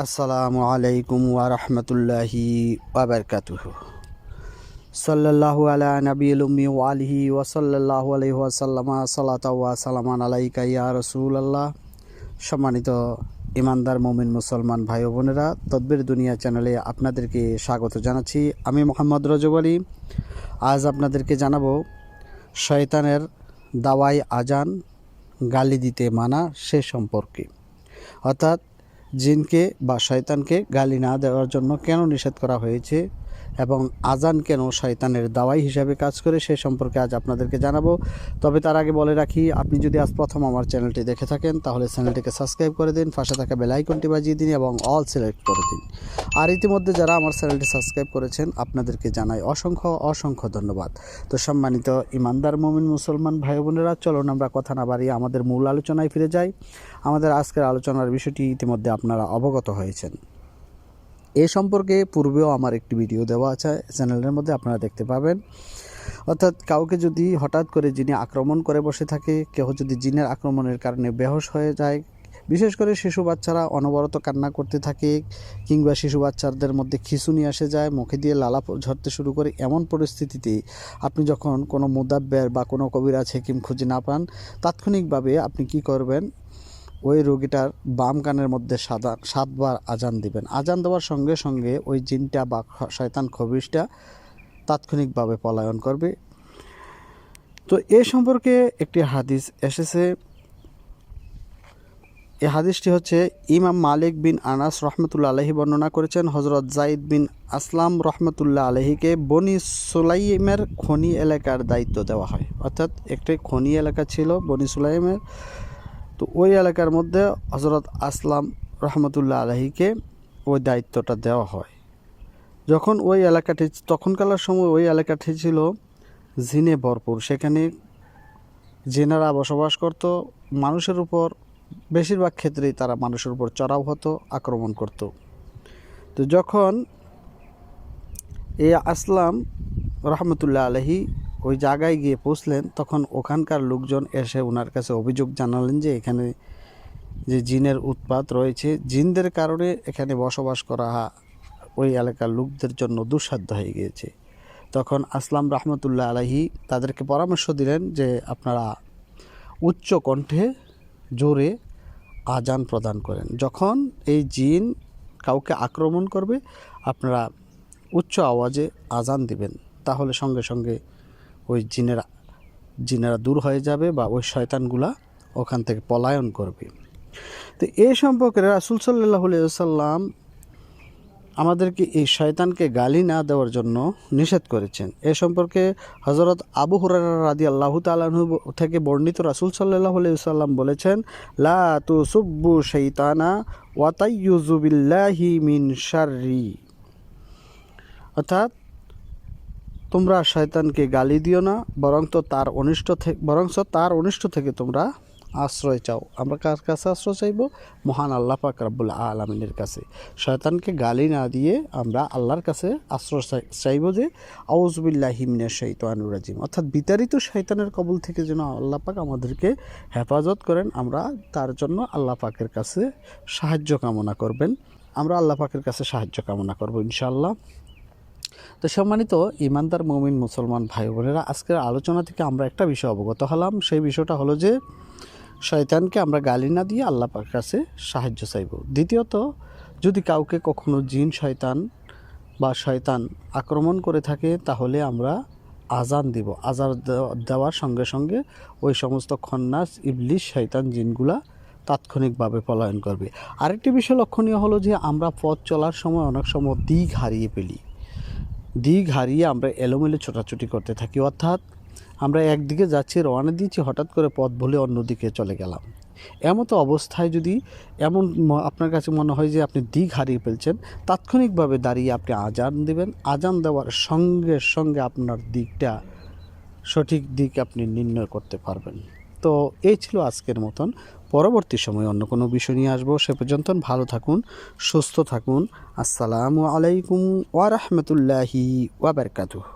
আসসালামু আলাইকুম ওয়া রাহমাতুল্লাহি ওয়া বারাকাতুহু। সাল্লাল্লাহু আলা নবিয়িল উম্মি ওয়া আলিহি ওয়া সাল্লাল্লাহু আলাইহি ওয়া সাল্লামা সালাতা ওয়া সালামান আলাইকা ইয়া রাসূলুল্লাহ। সম্মানিত ইমানদার মুমিন মুসলমান ভাই ও বোনেরা, তদবির দুনিয়া চ্যানেলে আপনাদেরকে স্বাগত জানাচ্ছি। আমি মোহাম্মদ রজব আলী। আজ আপনাদেরকে জানাবো শয়তানের দাওয়াই আজান গালি দিতে মানা সে সম্পর্কে, অর্থাৎ জিনকে বা শয়তানকে গালি না দেওয়ার জন্য কেন নিষেধ করা হয়েছে এবং আজান কেন শয়তানের দাওয়াই হিসাবে কাজ করে সে সম্পর্কে আজ আপনাদেরকে জানাবো। তবে তার আগে বলে রাখি, আপনি যদি আজ প্রথম আমার চ্যানেলটি দেখে থাকেন তাহলে চ্যানেলটিকে সাবস্ক্রাইব করে দিন, পাশে থাকা বেল আইকনটি বাজিয়ে দিন এবং অল সিলেক্ট করে দিন। আর ইতিমধ্যে যারা আমার চ্যানেলটি সাবস্ক্রাইব করেছেন আপনাদেরকে জানাই অসংখ্য ধন্যবাদ। তো সম্মানিত ইমানদার মুমিন মুসলমান ভাই বোনেরা, চলুন আমরা কথা না বাড়িয়ে আমাদের মূল আলোচনায় ফিরে যাই। আমাদের আজকের আলোচনার বিষয়টি ইতিমধ্যে আপনারা অবগত হয়েছেন। এ সম্পর্কে পূর্বেও আমার একটি ভিডিও দেওয়া আছে চ্যানেলের মধ্যে, আপনারা দেখতে পাবেন। অর্থাৎ কাউকে যদি হঠাৎ করে জিনে আক্রমণ করে বসে থাকে, কেউ যদি জিনের আক্রমণের কারণে বেহুশ হয়ে যায়, বিশেষ করে শিশু বাচ্চারা অনবরত কান্না করতে থাকে, কিংবা শিশু বাচ্চাদের মধ্যে খিঁচুনি এসে যায়, মুখে দিয়ে লালা ঝরতে শুরু করে, এমন পরিস্থিতিতে আপনি যখন কোনো মুদাব্বের বা কোনো কবিরাজ হেকিম খুঁজে না পান, তাৎক্ষণিকভাবে আপনি কি করবেন, ওই রোগীটার বাম কানের মধ্যে 7বার আজান দিবেন। আজান দেওয়ার সঙ্গে সঙ্গে ওই জিনটা বা শয়তান খবিশটা তাৎক্ষণিকভাবে পলায়ন করবে। তো এ সম্পর্কে একটি হাদিস এসেছে। এই হাদিসটি হচ্ছে ইমাম মালিক বিন আনাস রহমতুল্লাহ আলহী বর্ণনা করেছেন। হজরত জাইদ বিন আসলাম রহমতুল্লাহ আলহীকে বনি সুলাইমের খনি এলাকার দায়িত্ব দেওয়া হয়। অর্থাৎ একটি খনি এলাকা ছিল বনি সুলাইমের, তো ওই এলাকার মধ্যে হজরত আসলাম রহমতুল্লাহ আলহীকে ওই দায়িত্বটা দেওয়া হয়। যখন ওই এলাকাটি, তখনকার সময় ওই এলাকাটি ছিল জিনে ভরপুর, সেখানে জিনেরা বসবাস করত। মানুষের উপর বেশিরভাগ ক্ষেত্রেই তারা মানুষের উপর চড়াও হতো, আক্রমণ করত। তো যখন এই আসলাম রহমতুল্লাহ আলহী ওই জায়গায় গিয়ে পৌঁছলেন, তখন ওখানকার লোকজন এসে ওনার কাছে অভিযোগ জানালেন যে এখানে যে জিনের উৎপাত রয়েছে, জিনদের কারণে এখানে বসবাস করা ওই এলাকার লোকদের জন্য দুঃসাধ্য হয়ে গিয়েছে। তখন আসলাম রহমতুল্লাহ আলাইহি তাদেরকে পরামর্শ দিলেন যে আপনারা উচ্চ কণ্ঠে জোরে আজান প্রদান করেন। যখন এই জিন কাউকে আক্রমণ করবে আপনারা উচ্চ আওয়াজে আজান দিবেন, তাহলে সঙ্গে সঙ্গে ওই জিনেরা দূর হয়ে যাবে বা ওই শয়তানগুলা ওখান থেকে পলায়ন করবে। তো এই সম্পর্কে রাসূল সাল্লাল্লাহু আলাইহি ওয়াসাল্লাম আমাদেরকে এই শয়তানকে গালি না দেওয়ার জন্য নিষেধ করেছেন। এ সম্পর্কে হযরত আবু হুরায়রা রাদিয়াল্লাহু তাআলা আনহু থেকে বর্ণিত, রাসূল সাল্লাল্লাহু আলাইহি ওয়াসাল্লাম বলেছেন, লা তুসুব্বু শাইতানা ওয়া তাইয়ুযু বিল্লাহি মিন শাররি। অর্থাৎ তোমরা শয়তানকে গালি দিও না, বরং তার অনিষ্ট থেকে তোমরা আশ্রয় চাও। আমরা কার কাছে আশ্রয় চাইব? মহান আল্লাহ পাক রব্বুল আলামিনের কাছে। শয়তানকে গালি না দিয়ে আমরা আল্লাহর কাছে আশ্রয় চাইব যে আউযু বিল্লাহি মিনাশ শাইতানির রাজিম, অর্থাৎ বিতাড়িত শয়তানের কবল থেকে যেন আল্লাহ পাক আমাদেরকে হেফাজত করেন। আমরা তার জন্য আল্লাহ পাকের কাছে সাহায্য কামনা করবেন, আমরা আল্লাহ পাকের কাছে সাহায্য কামনা করব ইনশাআল্লাহ। তো সম্মানিত ইমানদার মুমিন মুসলমান ভাই বোনেরা, আজকের আলোচনা থেকে আমরা একটা বিষয় অবগত হলাম। সেই বিষয়টা হলো যে শয়তানকে আমরা গালি না দিয়ে আল্লাহ পাকের কাছে সাহায্য চাইব। দ্বিতীয়ত, যদি কাউকে কখনো জিন শয়তান বা শয়তান আক্রমণ করে থাকে তাহলে আমরা আজান দিব। আজান দেওয়ার সঙ্গে সঙ্গে ওই সমস্ত খন্নাস ইবলিশ শয়তান জিনগুলা তাৎক্ষণিকভাবে পলায়ন করবে। আরেকটি বিষয় লক্ষণীয় হলো যে আমরা পথ চলার সময় অনেক সময় দিক হারিয়ে ফেলি। দিক হারিয়ে আমরা এলোমেলো ছোটাছুটি করতে থাকি, অর্থাৎ আমরা একদিকে যাচ্ছি, রওনা দিয়েছি, হঠাৎ করে পথ ভুলে অন্যদিকে চলে গেলাম। এমতো অবস্থায় যদি আপনার কাছে মনে হয় যে আপনি দিক হারিয়ে ফেলছেন, তাৎক্ষণিকভাবে দাঁড়িয়ে আপনি আজান দেবেন। আজান দেওয়ার সঙ্গে সঙ্গে আপনার দিকটা, সঠিক দিক আপনি নির্ণয় করতে পারবেন। তো এই ছিল আজকের মতন। পরবর্তী সময়ে অন্য কোনো বিষয় নিয়ে আসবো। সে পর্যন্ত ভালো থাকুন, সুস্থ থাকুন। আসসালামু আলাইকুম ওয়া রাহমাতুল্লাহি ওয়া বারাকাতুহু।